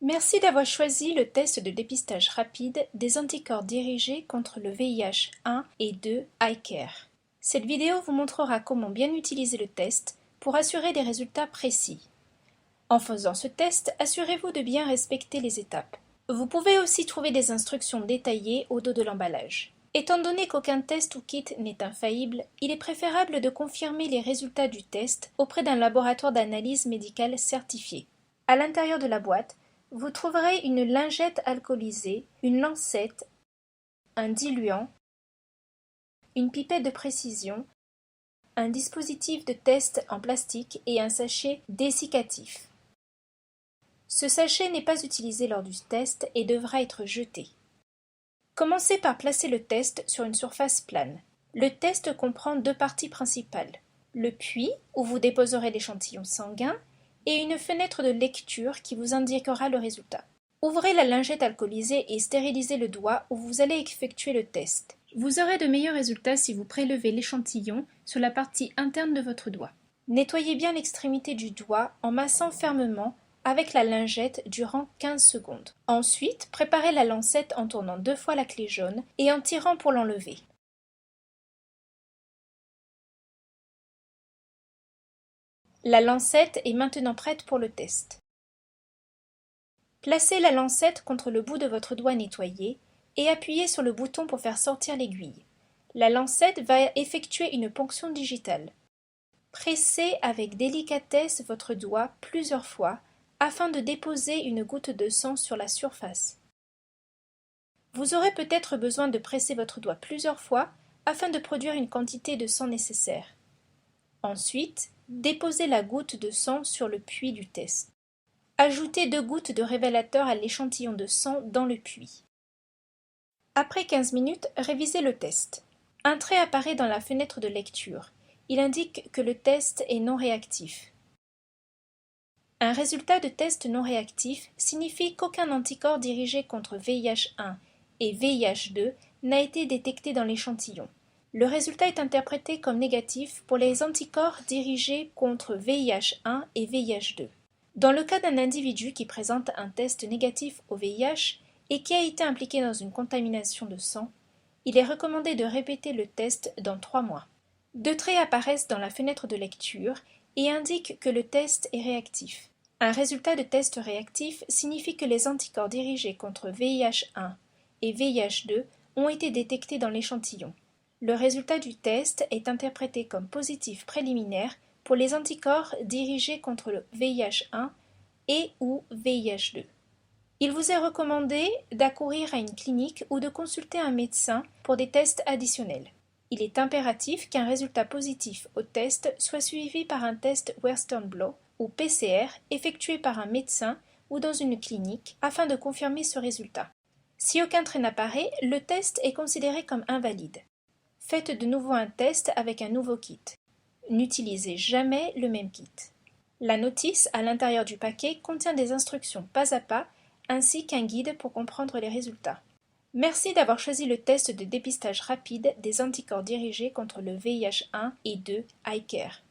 Merci d'avoir choisi le test de dépistage rapide des anticorps dirigés contre le VIH 1 et 2 iCare. Cette vidéo vous montrera comment bien utiliser le test pour assurer des résultats précis. En faisant ce test, assurez-vous de bien respecter les étapes. Vous pouvez aussi trouver des instructions détaillées au dos de l'emballage. Étant donné qu'aucun test ou kit n'est infaillible, il est préférable de confirmer les résultats du test auprès d'un laboratoire d'analyse médicale certifié. À l'intérieur de la boîte, vous trouverez une lingette alcoolisée, une lancette, un diluant, une pipette de précision, un dispositif de test en plastique et un sachet dessiccatif. Ce sachet n'est pas utilisé lors du test et devra être jeté. Commencez par placer le test sur une surface plane. Le test comprend deux parties principales, le puits où vous déposerez l'échantillon sanguin et une fenêtre de lecture qui vous indiquera le résultat. Ouvrez la lingette alcoolisée et stérilisez le doigt où vous allez effectuer le test. Vous aurez de meilleurs résultats si vous prélevez l'échantillon sur la partie interne de votre doigt. Nettoyez bien l'extrémité du doigt en massant fermement avec la lingette durant 15 secondes. Ensuite, préparez la lancette en tournant 2 fois la clé jaune et en tirant pour l'enlever. La lancette est maintenant prête pour le test. Placez la lancette contre le bout de votre doigt nettoyé et appuyez sur le bouton pour faire sortir l'aiguille. La lancette va effectuer une ponction digitale. Pressez avec délicatesse votre doigt plusieurs fois afin de déposer une goutte de sang sur la surface. Vous aurez peut-être besoin de presser votre doigt plusieurs fois afin de produire une quantité de sang nécessaire. Ensuite, déposez la goutte de sang sur le puits du test. Ajoutez 2 gouttes de révélateur à l'échantillon de sang dans le puits. Après 15 minutes, révisez le test. Un trait apparaît dans la fenêtre de lecture. Il indique que le test est non réactif. Un résultat de test non réactif signifie qu'aucun anticorps dirigé contre VIH-1 et VIH-2 n'a été détecté dans l'échantillon. Le résultat est interprété comme négatif pour les anticorps dirigés contre VIH-1 et VIH-2. Dans le cas d'un individu qui présente un test négatif au VIH et qui a été impliqué dans une contamination de sang, il est recommandé de répéter le test dans 3 mois. 2 traits apparaissent dans la fenêtre de lecture et indiquent que le test est réactif. Un résultat de test réactif signifie que les anticorps dirigés contre VIH-1 et VIH-2 ont été détectés dans l'échantillon. Le résultat du test est interprété comme positif préliminaire pour les anticorps dirigés contre le VIH-1 et ou VIH-2. Il vous est recommandé d'accourir à une clinique ou de consulter un médecin pour des tests additionnels. Il est impératif qu'un résultat positif au test soit suivi par un test Western blot ou PCR effectué par un médecin ou dans une clinique afin de confirmer ce résultat. Si aucun trait n'apparaît, le test est considéré comme invalide. Faites de nouveau un test avec un nouveau kit. N'utilisez jamais le même kit. La notice à l'intérieur du paquet contient des instructions pas à pas ainsi qu'un guide pour comprendre les résultats. Merci d'avoir choisi le test de dépistage rapide des anticorps dirigés contre le VIH-1 et 2 iCare.